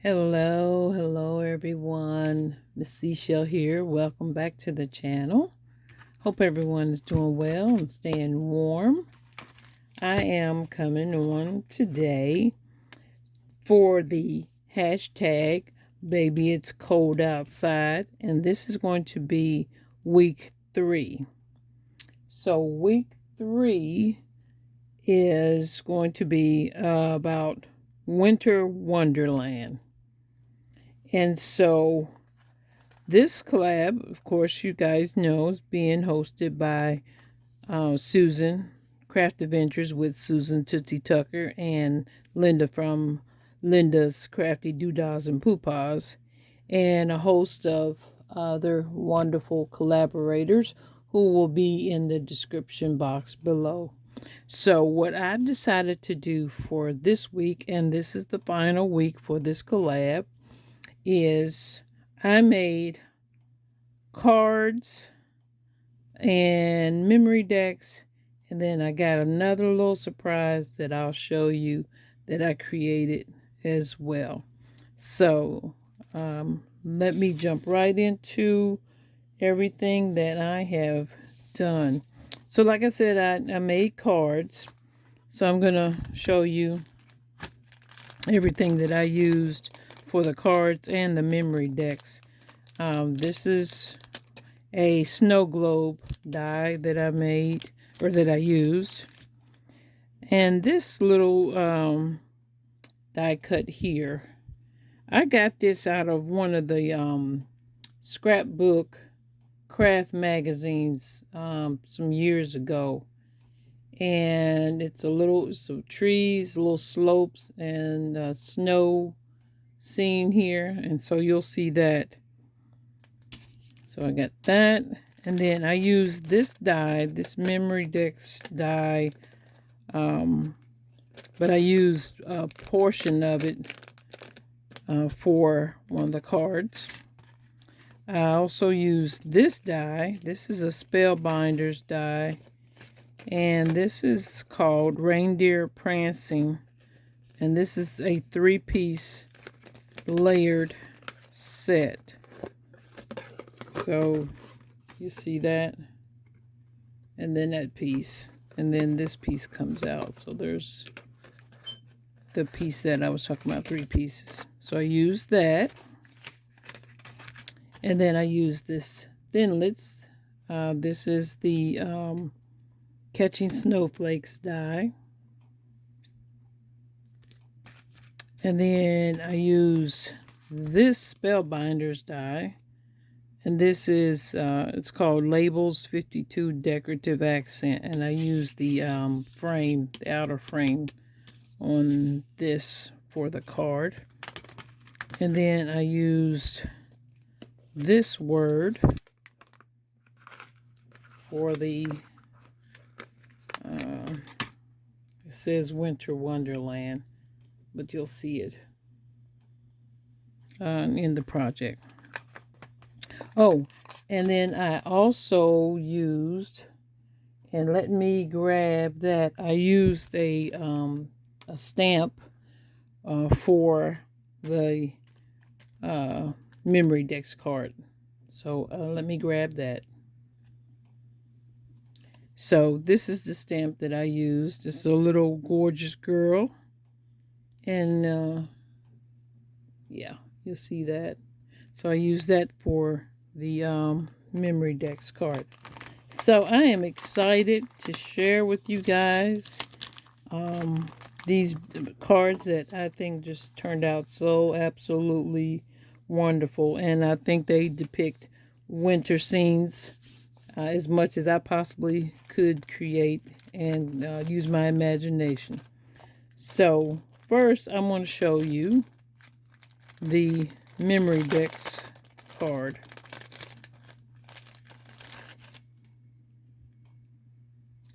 Hello everyone. Miss Seashell here. Welcome back to the channel. Hope everyone is doing well and staying warm. I am coming on today for the hashtag Baby It's Cold Outside, and this is going to be week 3. So week 3 is going to be about Winter Wonderland. And so this collab, of course, you guys know, is being hosted by Susan, Craft Adventures with Susan Tootsie Tucker, and Lynda from Lynda's Crafty, Doodas, and Poopas, and a host of other wonderful collaborators who will be in the description box below. So what I've decided to do for this week, and this is the final week for this collab, is I made cards and memory decks, and then I got another little surprise that I'll show you that I created as well. So let me jump right into everything that I have done. So like I said, I made cards, so I'm gonna show you everything that I used for the cards and the memory decks. This is a snow globe die that I made, or that I used. And this little die cut here, I got this out of one of the scrapbook craft magazines some years ago. And it's some trees, little slopes, and snow scene here, and so you'll see that. So I got that, and then I used this die, this memory decks die, but I used a portion of it for one of the cards. I also used this die. This is a Spellbinders die, and this is called Reindeer Prancing, and this is a 3-piece layered set. So you see that, and then that piece, and then this piece comes out. So there's the piece that I was talking about, 3 pieces. So I used that, and then I used this Thinlits. This is the Catching Snowflakes die. And then I use this Spellbinders die. And this is, it's called Labels 52 Decorative Accent. And I use the frame, the outer frame on this for the card. And then I used this word for the, it says Winter Wonderland, but you'll see it in the project. Oh, and then I also used, and let me grab that, I used a stamp for the memory decks card. So let me grab that. So this is the stamp that I used. It's a little gorgeous girl. And yeah, you'll see that. So I use that for the memory decks card. So I am excited to share with you guys these cards that I think just turned out so absolutely wonderful. And I think they depict winter scenes as much as I possibly could create and use my imagination. So first I'm going to show you the memory decks card.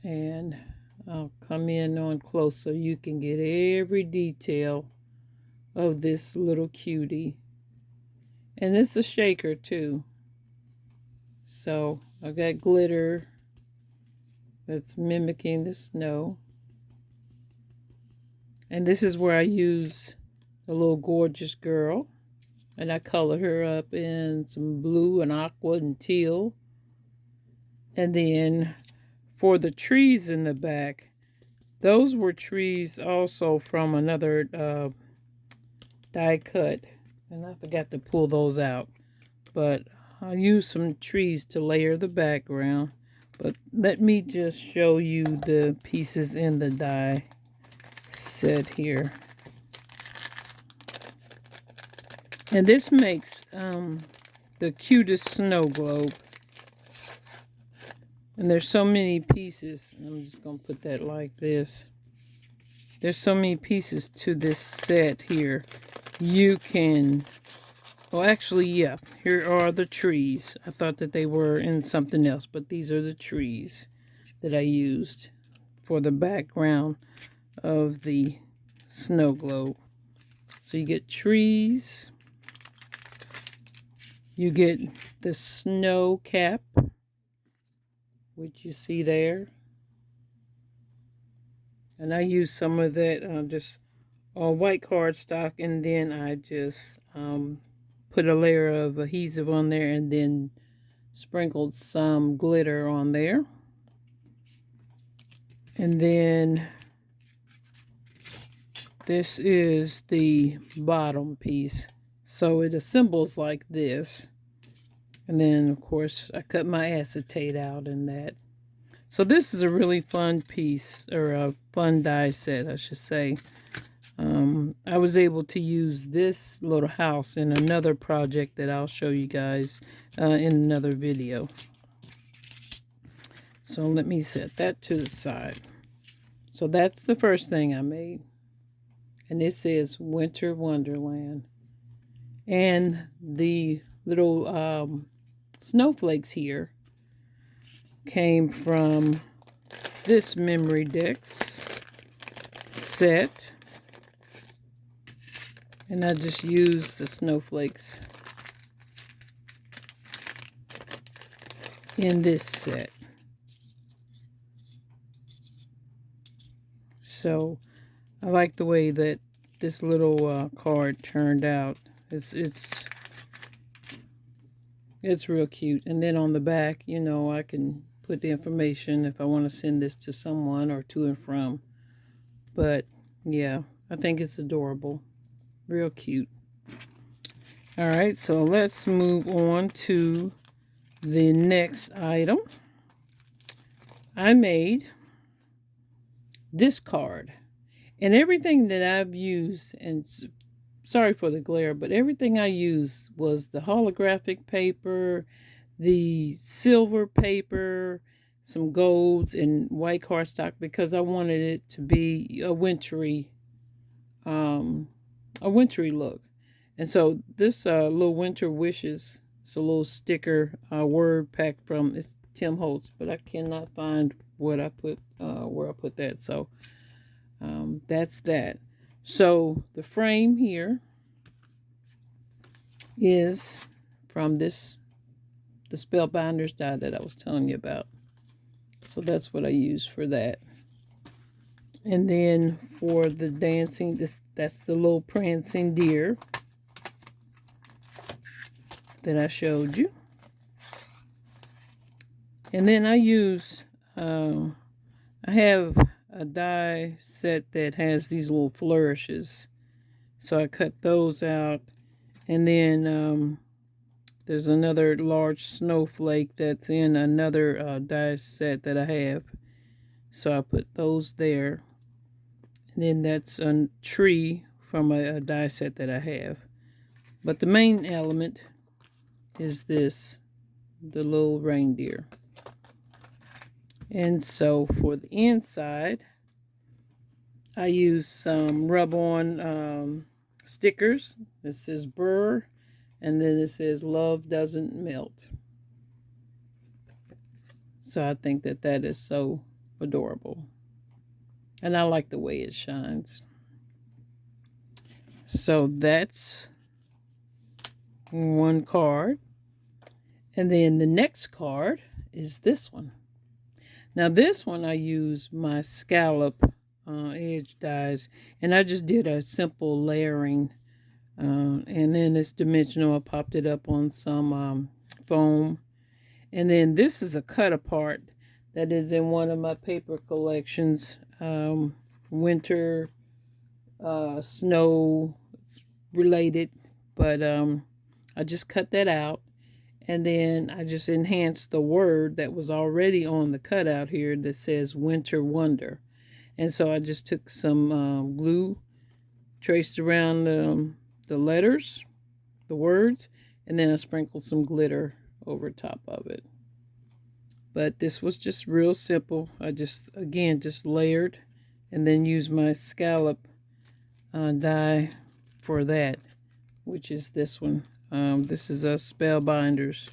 And I'll come in on close so you can get every detail of this little cutie. And it's a shaker too. So I got glitter that's mimicking the snow. And this is where I use a little gorgeous girl. And I colored her up in some blue and aqua and teal. And then for the trees in the back, those were trees also from another die cut. And I forgot to pull those out. But I used some trees to layer the background. But let me just show you the pieces in the die set here. And this makes the cutest snow globe. And there's so many pieces. I'm just going to put that like this. There's so many pieces to this set here. You can... Well, actually, yeah. Here are the trees. I thought that they were in something else, but these are the trees that I used for the background of the snow globe. So you get trees. You get the snow cap, which you see there. And I use some of that just white cardstock, and then I just put a layer of adhesive on there and then sprinkled some glitter on there. And then this is the bottom piece. So it assembles like this. And then, of course, I cut my acetate out in that. So this is a really fun piece, or a fun die set, I should say. I was able to use this little house in another project that I'll show you guys in another video. So let me set that to the side. So that's the first thing I made. And this is Winter Wonderland. And the little snowflakes here came from this Memory Decks set. And I just used the snowflakes in this set. So I like the way that this little card turned out. It's real cute. And then on the back, you know, I can put the information if I want to send this to someone or to and from. But yeah, I think it's adorable. Real cute. All right, so let's move on to the next item. I made this card. And everything that I've used, and sorry for the glare, but everything I used was the holographic paper, the silver paper, some golds, and white cardstock, because I wanted it to be a wintry look. And so this little winter wishes, it's a little sticker word pack from it's Tim Holtz, but I cannot find what I put where I put that. So that's that. So the frame here is from the Spellbinders die that I was telling you about. So that's what I use for that. And then for the dancing, that's the little prancing deer that I showed you. And then I use, I have a die set that has these little flourishes. So I cut those out. And then there's another large snowflake that's in another die set that I have. So I put those there. And then that's a tree from a die set that I have. But the main element is this, the little reindeer. And so for the inside, I use some rub-on stickers. This says Burr, and then it says Love Doesn't Melt. So I think that that is so adorable. And I like the way it shines. So that's one card. And then the next card is this one. Now this one I use my scallop edge dies, and I just did a simple layering And then it's dimensional. I popped it up on some foam. And then this is a cut apart that is in one of my paper collections. Winter, snow, it's related. But I just cut that out. And then I just enhanced the word that was already on the cutout here that says Winter Wonder. And so I just took some glue, traced around the letters, the words, and then I sprinkled some glitter over top of it. But this was just real simple. I just, again, just layered and then used my scallop die for that, which is this one. This is a Spellbinders,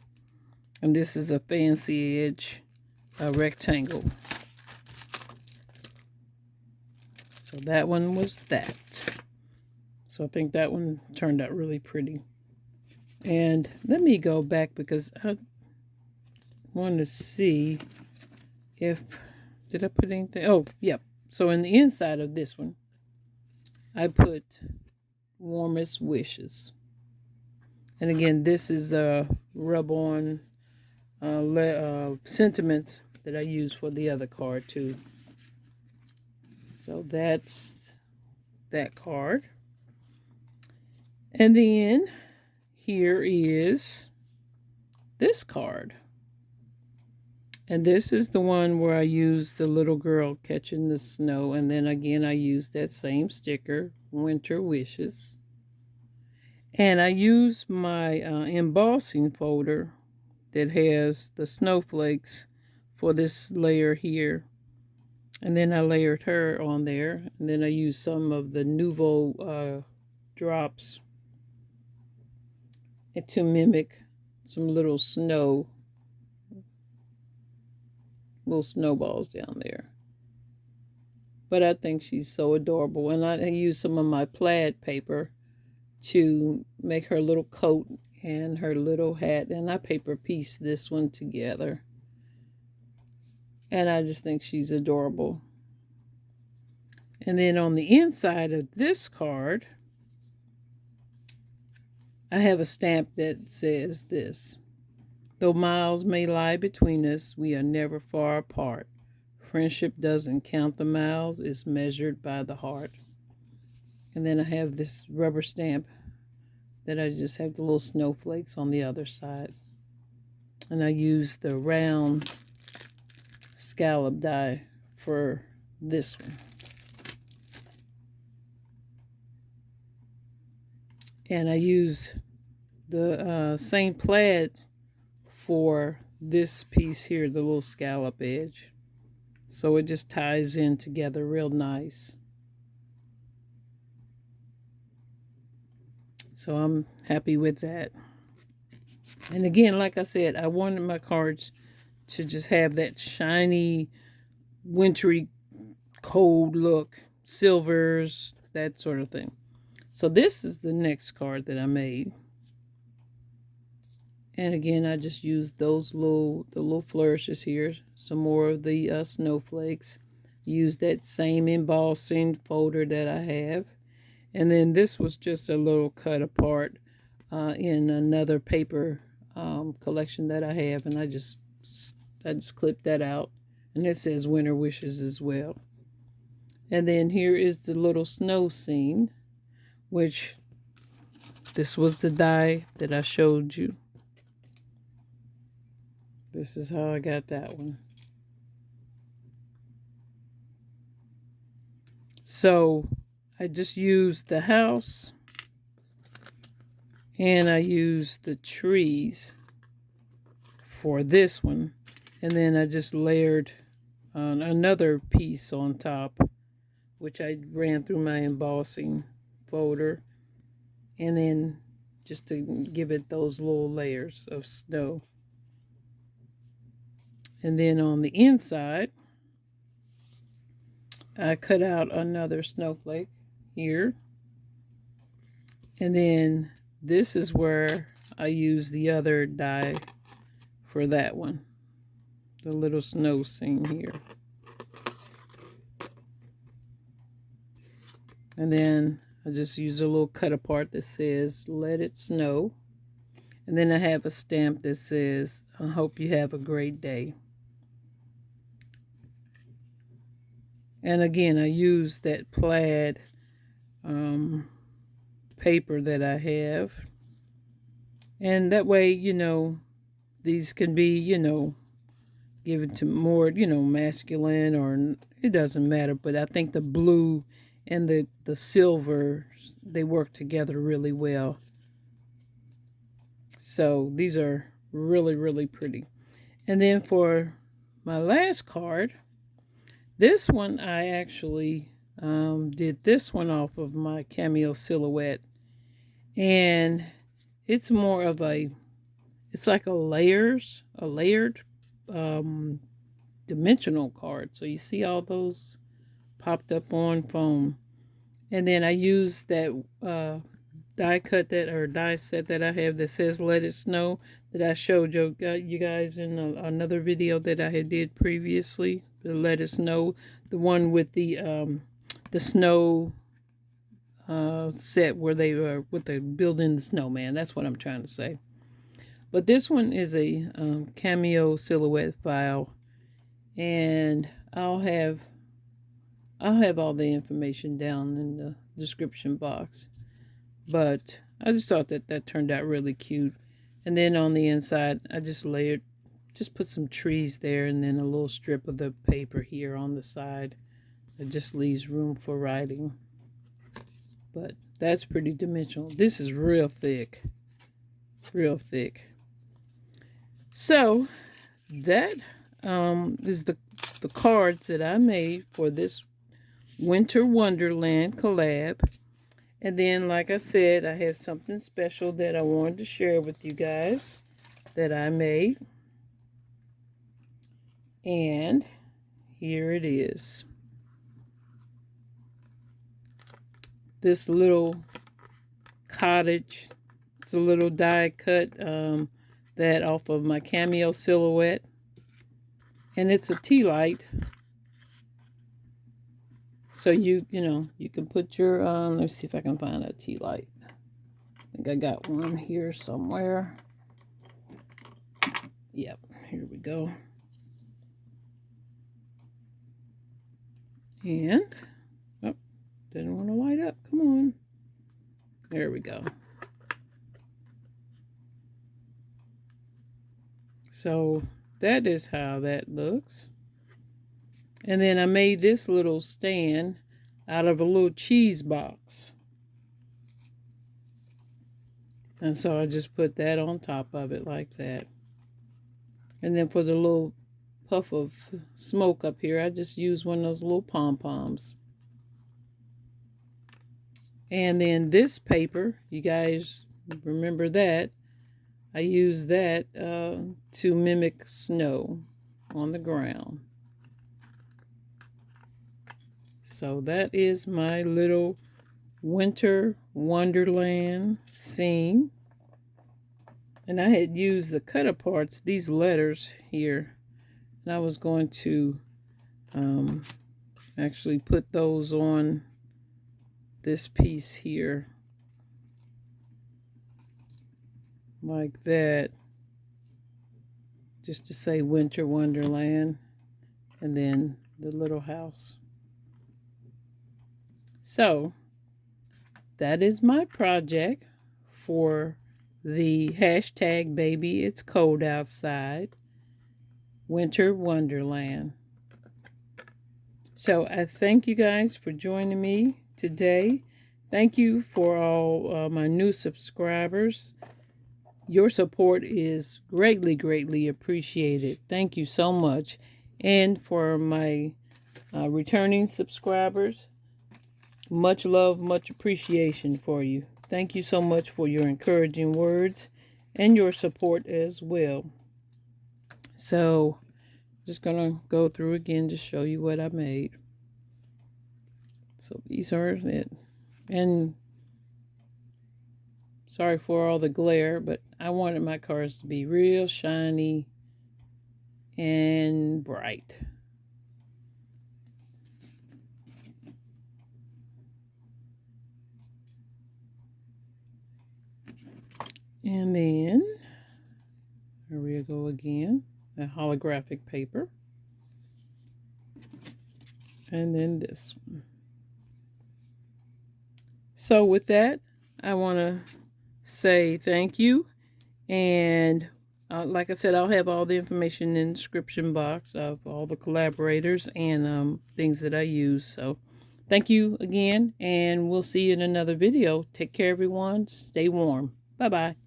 and this is a fancy edge rectangle. So that one was that. So I think that one turned out really pretty. And let me go back because I want to see if, did I put anything? Oh, yep. So in the inside of this one, I put Warmest Wishes. And again, this is a rub-on sentiments that I use for the other card too. So that's that card. And then here is this card. And this is the one where I used the little girl catching the snow. And then again, I used that same sticker, Winter Wishes. And I used my embossing folder that has the snowflakes for this layer here. And then I layered her on there. And then I used some of the Nouveau drops to mimic some little snowballs down there. But I think she's so adorable. And I used some of my plaid paper to make her little coat and her little hat. And I paper pieced this one together. And I just think she's adorable. And then on the inside of this card, I have a stamp that says this. Though miles may lie between us, we are never far apart. Friendship doesn't count the miles, it's measured by the heart. And then I have this rubber stamp that I just have the little snowflakes on the other side. And I use the round scallop die for this one. And I use the same plaid for this piece here, the little scallop edge. So it just ties in together real nice. So I'm happy with that. And again, like I said, I wanted my cards to just have that shiny, wintry, cold look, silvers, that sort of thing. So this is the next card that I made. And again, I just used those little flourishes here. Some more of the snowflakes. Use that same embossing folder that I have. And then this was just a little cut apart in another paper collection that I have. And I just clipped that out. And it says Winter Wishes as well. And then here is the little snow scene, which this was the die that I showed you. This is how I got that one. So I just used the house and I used the trees for this one. And then I just layered another piece on top, which I ran through my embossing folder. And then just to give it those little layers of snow. And then on the inside, I cut out another snowflake here. And then this is where I use the other die for that one. The little snow scene here. And then I just use a little cut apart that says, "Let it snow." And then I have a stamp that says, "I hope you have a great day." And again, I use that plaid paper that I have. And that way, these can be, given to more, masculine, or it doesn't matter. But I think the blue and the silver, they work together really well. So these are really, really pretty. And then for my last card, this one I actually did this one off of my Cameo Silhouette. And it's more of it's like a layered dimensional card. So you see all those popped up on foam. And then I use that die cut or die set that I have that says "Let It Snow," that I showed you guys in another video that I had did previously. The "Let It Snow," the one with the snow set where they were with the building the snowman. That's what I'm trying to say. But this one is a Cameo Silhouette file, and I'll have all the information down in the description box. But I just thought that turned out really cute. And then on the inside, I just put some trees there, and then a little strip of the paper here on the side. It just leaves room for writing. But that's pretty dimensional. This is real thick. Real thick. So that is the cards that I made for this Winter Wonderland collab. And then, like I said, I have something special that I wanted to share with you guys that I made. And here it is. This little cottage. It's a little die cut that off of my Cameo Silhouette. And it's a tea light. So you can put your, let's see if I can find a tea light. I think I got one here somewhere. Yep, here we go. And, oh, didn't want to light up. Come on. There we go. So that is how that looks. And then I made this little stand out of a little cheese box. And so I just put that on top of it like that. And then for the little puff of smoke up here, I just used one of those little pom-poms. And then this paper, you guys remember that, I used that to mimic snow on the ground. So that is my little Winter Wonderland scene. And I had used the cut aparts, these letters here, and I was going to actually put those on this piece here, like that, just to say Winter Wonderland, and then the little house. So that is my project for the hashtag "Baby It's Cold Outside" Winter Wonderland. So I thank you guys for joining me today. Thank you for all my new subscribers. Your support is greatly, greatly appreciated. Thank you so much. And for my returning subscribers, much love, much appreciation for you. Thank you so much for your encouraging words and your support as well. So, just gonna go through again to show you what I made. So these are it. And sorry for all the glare, but I wanted my cards to be real shiny and bright. And then here we go again, a holographic paper. And then this one. So with that, I want to say thank you. And like I said, I'll have all the information in the description box of all the collaborators and things that I use. So thank you again, and we'll see you in another video. Take care, everyone. Stay warm. Bye-bye.